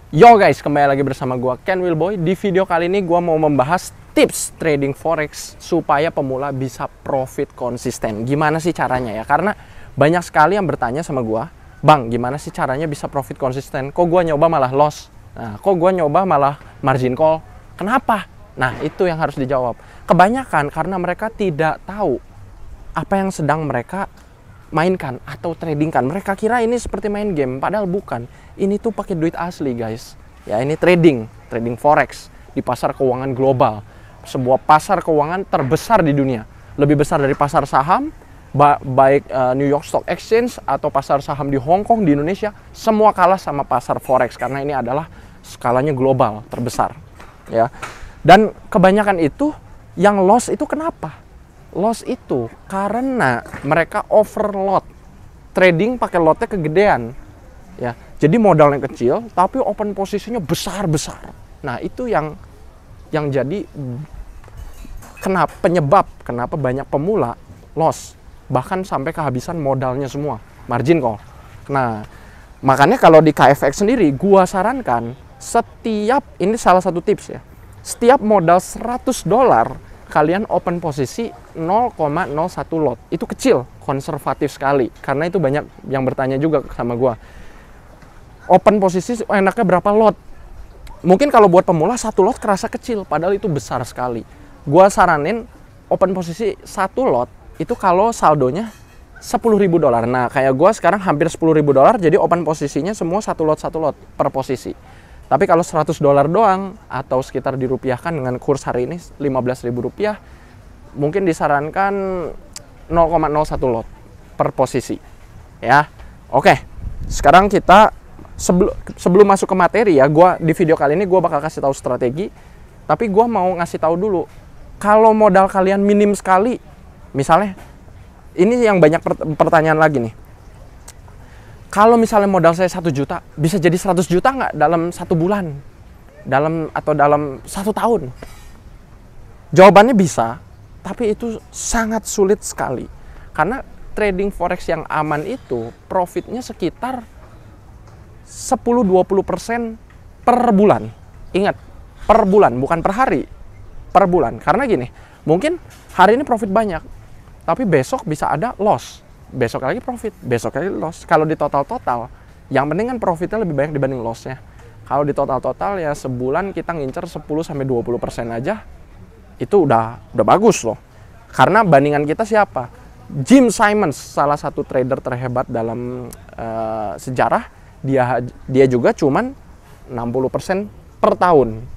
Yo guys, kembali lagi bersama gua Ken Wilboy. Di video kali ini gua mau membahas tips trading forex supaya pemula bisa profit konsisten. Gimana sih caranya ya? Karena banyak sekali yang bertanya sama gua, "Bang, gimana sih caranya bisa profit konsisten? Kok gua nyoba malah loss? Nah, kok gua nyoba malah margin call? Kenapa?" Nah, itu yang harus dijawab. Kebanyakan karena mereka tidak tahu apa yang sedang mereka mainkan atau tradingkan. Mereka kira ini seperti main game, padahal bukan. Ini tuh pakai duit asli, guys. Ya, ini trading forex di pasar keuangan global. Sebuah pasar keuangan terbesar di dunia. Lebih besar dari pasar saham, baik New York Stock Exchange atau pasar saham di Hong Kong, di Indonesia, semua kalah sama pasar forex karena ini adalah skalanya global terbesar, ya. Dan kebanyakan itu yang loss itu kenapa? Loss itu karena mereka overload, trading pakai lotnya kegedean, ya. Jadi modalnya kecil tapi open posisinya besar-besar. Nah, itu yang jadi penyebab kenapa banyak pemula loss, bahkan sampai kehabisan modalnya semua, margin call. Nah, makanya kalau di KFX sendiri gua sarankan ini salah satu tips ya. Setiap modal $100 kalian open posisi 0,01 lot. Itu kecil, konservatif sekali. Karena itu banyak yang bertanya juga sama gua. Open posisi enaknya berapa lot? Mungkin kalau buat pemula 1 lot kerasa kecil, padahal itu besar sekali. Gua saranin open posisi 1 lot itu kalau saldonya $10.000. Nah, kayak gua sekarang hampir $10.000, jadi open posisinya semua 1 lot per posisi. Tapi kalau $100 doang atau sekitar dirupiahkan dengan kurs hari ini Rp15.000, mungkin disarankan 0,01 lot per posisi. Ya. Oke. Sekarang kita sebelum masuk ke materi ya, di video kali ini gua bakal kasih tahu strategi, tapi gua mau ngasih tahu dulu. Kalau modal kalian minim sekali, misalnya ini yang banyak pertanyaan lagi nih. Kalau misalnya modal saya 1 juta, bisa jadi 100 juta nggak dalam 1 bulan? Atau dalam 1 tahun? Jawabannya bisa, tapi itu sangat sulit sekali. Karena trading forex yang aman itu profitnya sekitar 10-20% per bulan. Ingat, per bulan, bukan per hari. Per bulan. Karena gini, mungkin hari ini profit banyak, tapi besok bisa ada loss. Besok lagi profit, besok lagi loss. Kalau di total, yang penting kan profitnya lebih banyak dibanding lossnya. Kalau di total ya sebulan kita ngincer 10-20% aja, itu udah bagus loh. Karena bandingan kita siapa? Jim Simons, salah satu trader terhebat dalam sejarah. Dia juga cuman 60% per tahun.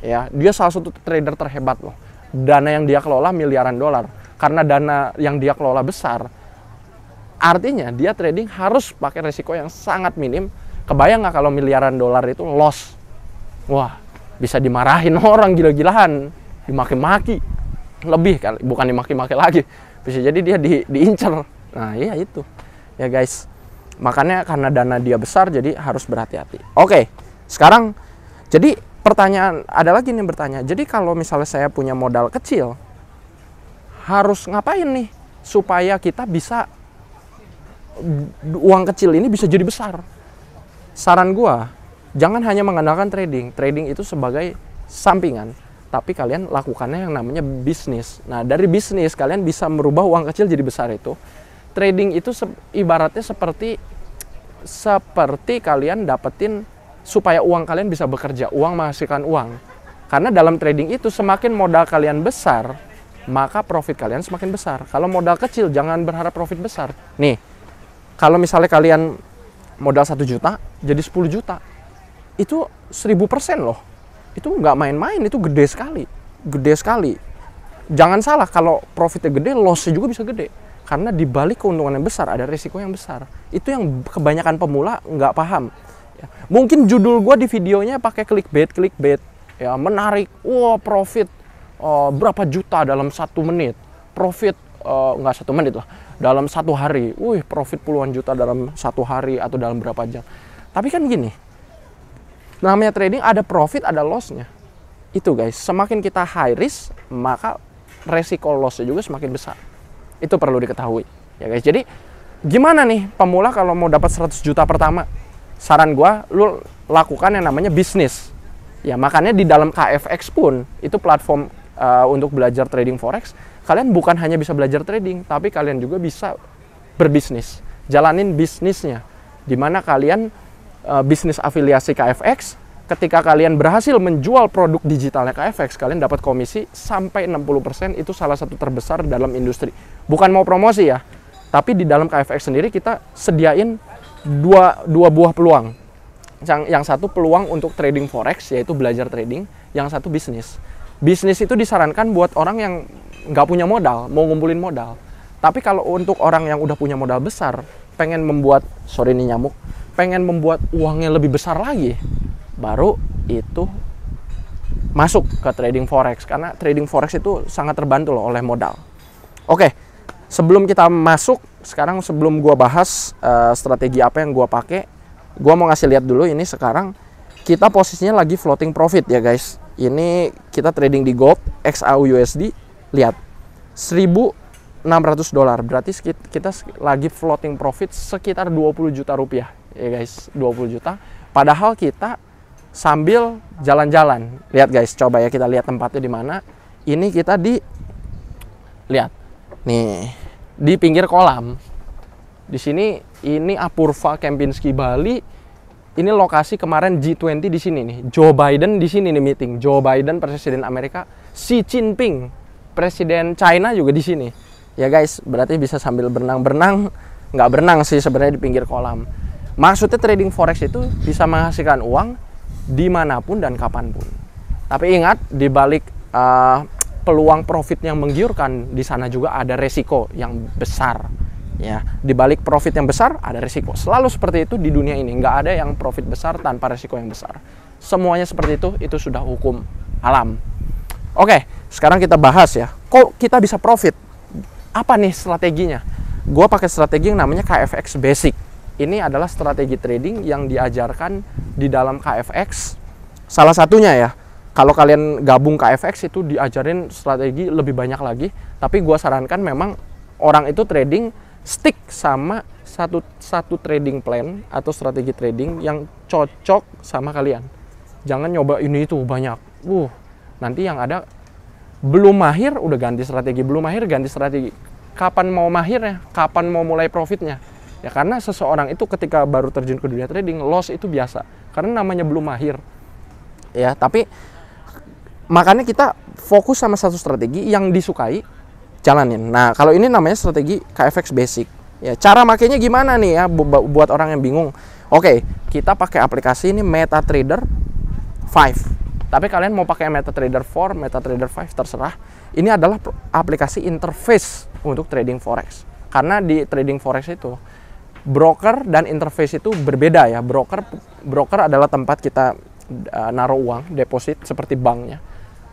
Ya, dia salah satu trader terhebat loh. Dana yang dia kelola miliaran dolar. Karena dana yang dia kelola besar, artinya dia trading harus pakai resiko yang sangat minim. Kebayang nggak kalau miliaran dolar itu loss? Wah, bisa dimarahin orang gila-gilaan, dimaki-maki. Lebih kali, bukan dimaki-maki lagi. Bisa jadi dia diincer. Nah, iya itu. Ya guys. Makanya karena dana dia besar jadi harus berhati-hati. Oke. Sekarang jadi ada lagi nih bertanya. Jadi kalau misalnya saya punya modal kecil, harus ngapain nih supaya kita bisa uang kecil ini bisa jadi besar? Saran gua, jangan hanya mengandalkan trading. Trading itu sebagai sampingan, tapi kalian lakukannya yang namanya bisnis. Nah, dari bisnis kalian bisa merubah uang kecil jadi besar itu. Trading itu ibaratnya seperti kalian dapetin supaya uang kalian bisa bekerja, uang menghasilkan uang. Karena dalam trading itu semakin modal kalian besar, maka profit kalian semakin besar. Kalau modal kecil jangan berharap profit besar. Nih, kalau misalnya kalian modal 1 juta, jadi 10 juta. Itu 1000% loh. Itu nggak main-main, itu gede sekali. Gede sekali. Jangan salah, kalau profitnya gede, lossnya juga bisa gede. Karena di balik keuntungan yang besar, ada risiko yang besar. Itu yang kebanyakan pemula nggak paham. Ya. Mungkin judul gue di videonya pakai clickbait. Ya, menarik. Wah, profit berapa juta dalam 1 menit. Profit, nggak 1 menit lah. Dalam 1 hari, profit puluhan juta dalam 1 hari atau dalam berapa jam. Tapi kan gini, namanya trading ada profit, ada lossnya. Itu guys, semakin kita high risk, maka resiko lossnya juga semakin besar. Itu perlu diketahui. Ya guys, jadi gimana nih pemula kalau mau dapat 100 juta pertama? saran gua lu lakukan yang namanya bisnis. Ya, makanya di dalam KFX pun itu platform untuk belajar trading forex. Kalian bukan hanya bisa belajar trading, tapi kalian juga bisa berbisnis. Jalanin bisnisnya. Dimana kalian bisnis afiliasi KFX, ketika kalian berhasil menjual produk digitalnya KFX, kalian dapat komisi sampai 60%. Itu salah satu terbesar dalam industri. Bukan mau promosi ya, tapi di dalam KFX sendiri kita sediain dua buah peluang. Yang satu peluang untuk trading forex, yaitu belajar trading. Yang satu bisnis. Bisnis itu disarankan buat orang yang nggak punya modal, mau ngumpulin modal. Tapi kalau untuk orang yang udah punya modal besar, pengen membuat, sorry nih nyamuk, pengen membuat uangnya lebih besar lagi, baru itu masuk ke trading forex. Karena trading forex itu sangat terbantu loh oleh modal. Oke, sebelum kita masuk, sekarang sebelum gua bahas strategi apa yang gua pakai, gua mau ngasih lihat dulu ini sekarang kita posisinya lagi floating profit ya guys. Ini kita trading di gold XAUUSD, lihat $1.600, berarti kita lagi floating profit sekitar 20 juta rupiah ya guys, 20 juta. Padahal kita sambil jalan-jalan. Lihat guys, coba ya kita lihat tempatnya di mana. Ini kita lihat nih di pinggir kolam. Di sini ini Apurva Kempinski Bali. Ini lokasi kemarin G20 di sini nih. Joe Biden di sini nih meeting. Joe Biden presiden Amerika, Xi Jinping presiden China juga di sini. Ya guys, berarti bisa sambil berenang-berenang, nggak berenang sih sebenarnya di pinggir kolam. Maksudnya trading forex itu bisa menghasilkan uang dimanapun dan kapanpun. Tapi ingat, di balik peluang profit yang menggiurkan, di sana juga ada resiko yang besar. Ya, di balik profit yang besar ada resiko. Selalu seperti itu di dunia ini. Nggak ada yang profit besar tanpa resiko yang besar. Semuanya seperti itu sudah hukum alam. Oke, sekarang kita bahas ya. Kok kita bisa profit? Apa nih strateginya? Gue pakai strategi yang namanya KFX Basic. Ini adalah strategi trading yang diajarkan di dalam KFX. Salah satunya ya, kalau kalian gabung KFX itu diajarin strategi lebih banyak lagi. Tapi gue sarankan memang orang itu trading stick sama satu trading plan atau strategi trading yang cocok sama kalian. Jangan nyoba ini itu banyak. Nanti yang ada belum mahir udah ganti strategi, belum mahir ganti strategi. Kapan mau mahirnya? Kapan mau mulai profitnya? Ya karena seseorang itu ketika baru terjun ke dunia trading, loss itu biasa. Karena namanya belum mahir. Ya, tapi makanya kita fokus sama satu strategi yang disukai, jalanin. Nah, kalau ini namanya strategi KFX Basic. Ya, cara makainya gimana nih ya buat orang yang bingung. Oke, kita pakai aplikasi ini MetaTrader 5. Tapi kalian mau pakai MetaTrader 4, MetaTrader 5 terserah. Ini adalah aplikasi interface untuk trading forex. Karena di trading forex itu broker dan interface itu berbeda ya. Broker adalah tempat kita naruh uang, deposit seperti banknya.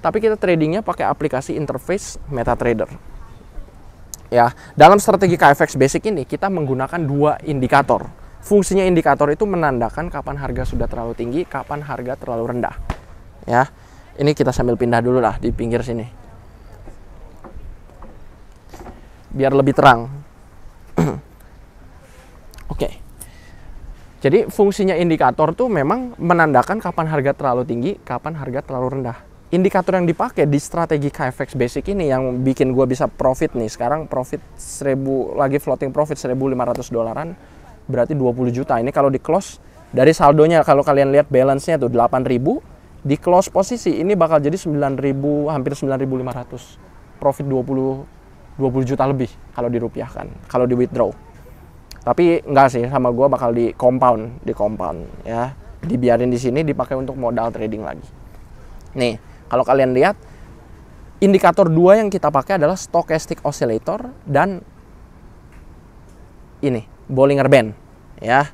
Tapi kita tradingnya pakai aplikasi interface MetaTrader. Ya, dalam strategi KFX Basic ini kita menggunakan dua indikator. Fungsinya indikator itu menandakan kapan harga sudah terlalu tinggi, kapan harga terlalu rendah. Ya, ini kita sambil pindah dulu lah di pinggir sini, biar lebih terang. Oke. Jadi fungsinya indikator tuh memang menandakan kapan harga terlalu tinggi, kapan harga terlalu rendah. Indikator yang dipakai di strategi KFX Basic ini yang bikin gue bisa profit nih. Sekarang profit 1000, lagi floating profit $1.500, berarti 20 juta. Ini kalau di close dari saldonya, kalau kalian lihat balance-nya tuh 8.000, di close posisi ini bakal jadi 9.000, hampir 9.500. Profit 20 juta lebih kalau dirupiahkan, kalau di withdraw. Tapi enggak sih, sama gue bakal di compound ya. Dibiarin di sini dipakai untuk modal trading lagi. Nih, kalau kalian lihat indikator dua yang kita pakai adalah stochastic oscillator dan ini Bollinger Band ya.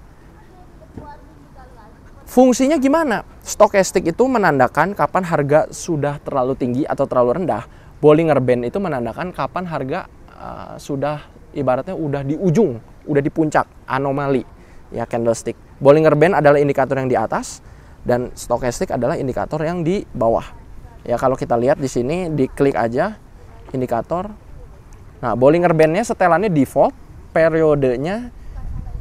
Fungsinya gimana? Stochastic itu menandakan kapan harga sudah terlalu tinggi atau terlalu rendah. Bollinger Band itu menandakan kapan harga sudah ibaratnya udah di ujung, udah di puncak anomali ya, candlestick. Bollinger Band adalah indikator yang di atas dan stochastic adalah indikator yang di bawah. Ya, kalau kita lihat di sini, diklik aja indikator. Nah, Bollinger Band-nya setelannya default, periodenya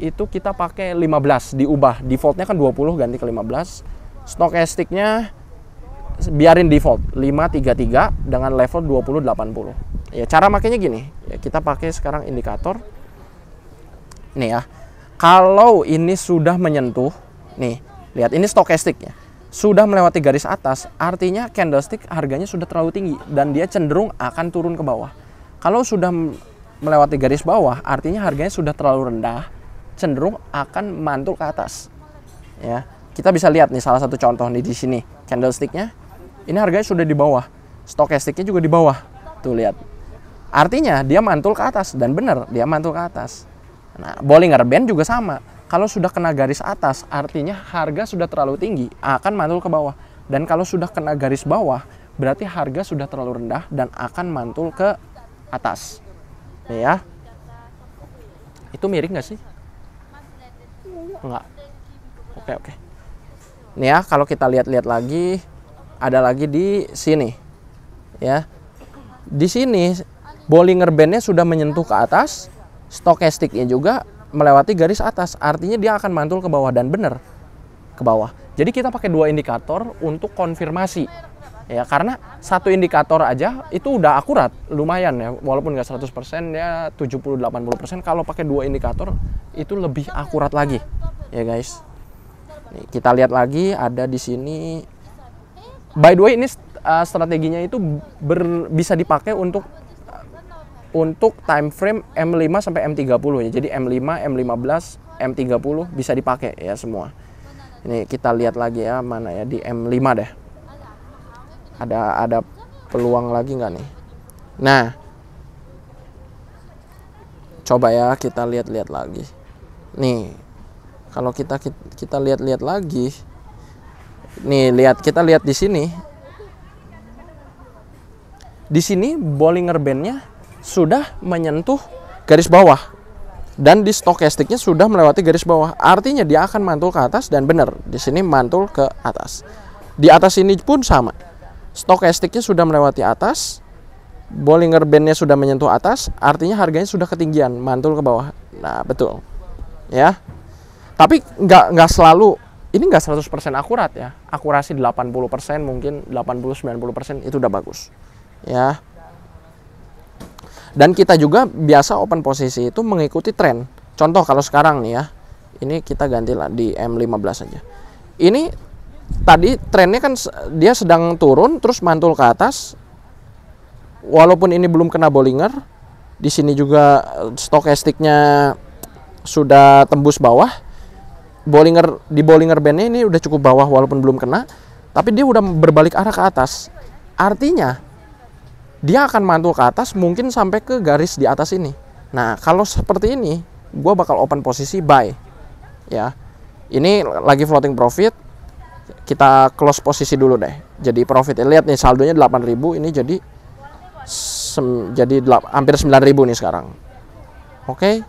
itu kita pakai 15, diubah. Defaultnya kan 20, ganti ke 15. Stokastiknya biarin default 533 dengan level 2080. Ya, cara makanya gini. Ya, kita pakai sekarang indikator. Nih ya. Kalau ini sudah menyentuh, nih, lihat ini stokastiknya. Sudah melewati garis atas, artinya candlestick harganya sudah terlalu tinggi dan dia cenderung akan turun ke bawah. Kalau sudah melewati garis bawah, artinya harganya sudah terlalu rendah, cenderung akan mantul ke atas. Ya, kita bisa lihat nih salah satu contoh nih di sini, candlesticknya. Ini harganya sudah di bawah, stokastiknya juga di bawah. Tuh lihat. Artinya dia mantul ke atas dan benar dia mantul ke atas. Nah, Bollinger Band juga sama. Kalau sudah kena garis atas, artinya harga sudah terlalu tinggi, akan mantul ke bawah. Dan kalau sudah kena garis bawah, berarti harga sudah terlalu rendah dan akan mantul ke atas. Nih ya. Itu miring nggak sih? Enggak. Oke. Nih ya, kalau kita lihat-lihat lagi, ada lagi di sini. Ya. Di sini Bollinger Band-nya sudah menyentuh ke atas, stokastiknya juga melewati garis atas, artinya dia akan mantul ke bawah dan benar ke bawah. Jadi kita pakai dua indikator untuk konfirmasi. Ya, karena satu indikator aja itu udah akurat, lumayan ya. Walaupun nggak 100% ya 70-80%, kalau pakai dua indikator itu lebih akurat lagi. Ya guys. Nih, kita lihat lagi ada di sini. By the way, ini strateginya itu bisa dipakai untuk time frame M5 sampai M30 ya. Jadi M5, M15, M30 bisa dipakai ya semua. Ini kita lihat lagi ya, mana ya di M5 deh. Ada peluang lagi nggak nih? Nah, coba ya kita lihat-lihat lagi. Nih, kalau kita lihat-lihat lagi. Nih, kita lihat di sini. Di sini Bollinger Band-nya sudah menyentuh garis bawah dan di stokastiknya sudah melewati garis bawah, artinya dia akan mantul ke atas dan benar di sini mantul ke atas. Di atas ini pun sama, stokastiknya sudah melewati atas, Bollinger Band-nya sudah menyentuh atas, artinya harganya sudah ketinggian, mantul ke bawah. Nah betul ya, tapi nggak selalu, ini nggak 100% akurat ya, akurasi 80%, mungkin 80-90% itu udah bagus ya. Dan kita juga biasa open posisi itu mengikuti tren. Contoh kalau sekarang nih ya, ini kita gantilah di M15 aja. Ini tadi trennya kan dia sedang turun terus mantul ke atas. Walaupun ini belum kena Bollinger, di sini juga stokastiknya sudah tembus bawah. Di Bollinger Band-nya ini udah cukup bawah walaupun belum kena, tapi dia udah berbalik arah ke atas. Artinya dia akan mantul ke atas mungkin sampai ke garis di atas ini. Nah, kalau seperti ini, gue bakal open posisi buy. Ya, ini lagi floating profit. Kita close posisi dulu deh. Jadi profit. Lihat nih saldonya 8.000. Ini jadi hampir 9.000 nih sekarang. Oke.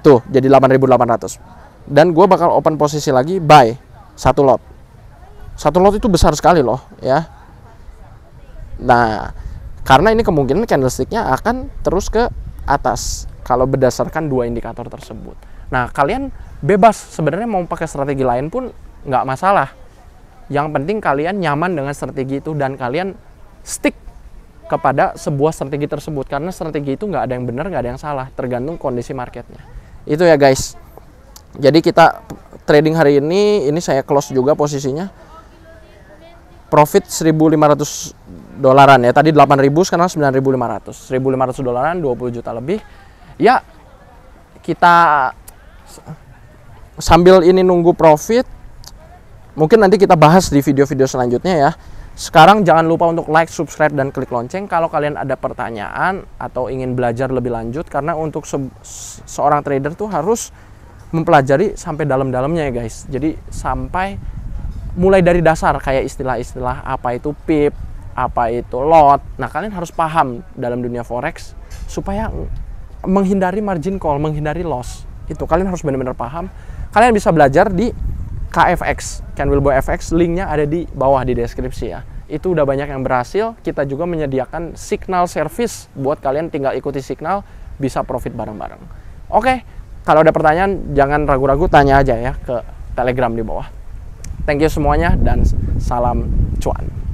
Tuh, jadi 8.800. Dan gue bakal open posisi lagi buy. Satu lot. Satu lot itu besar sekali loh, ya. Nah, karena ini kemungkinan candlesticknya akan terus ke atas kalau berdasarkan dua indikator tersebut. Nah, kalian bebas sebenarnya mau pakai strategi lain pun nggak masalah. Yang penting kalian nyaman dengan strategi itu dan kalian stick kepada sebuah strategi tersebut. Karena strategi itu nggak ada yang benar, nggak ada yang salah, tergantung kondisi marketnya. Itu ya guys. Jadi kita trading hari ini saya close juga posisinya. Profit 1.500 dolaran ya, tadi 8.000 sekarang 9.500. 1.500 dolaran, 20 juta lebih. Ya, kita sambil ini nunggu profit, mungkin nanti kita bahas di video-video selanjutnya ya. Sekarang jangan lupa untuk like, subscribe, dan klik lonceng kalau kalian ada pertanyaan atau ingin belajar lebih lanjut. Karena untuk seorang trader tuh harus mempelajari sampai dalam-dalamnya ya guys. Jadi sampai mulai dari dasar kayak istilah-istilah apa itu pip, apa itu lot. Nah, kalian harus paham dalam dunia forex supaya menghindari margin call, menghindari loss. Itu kalian harus benar-benar paham. Kalian bisa belajar di KFX, Ken Wilboy FX, linknya ada di bawah di deskripsi ya. Itu udah banyak yang berhasil. Kita juga menyediakan signal service buat kalian tinggal ikuti signal, bisa profit bareng-bareng. Oke, Kalau ada pertanyaan jangan ragu-ragu, tanya aja ya ke Telegram di bawah. Thank you semuanya dan salam cuan.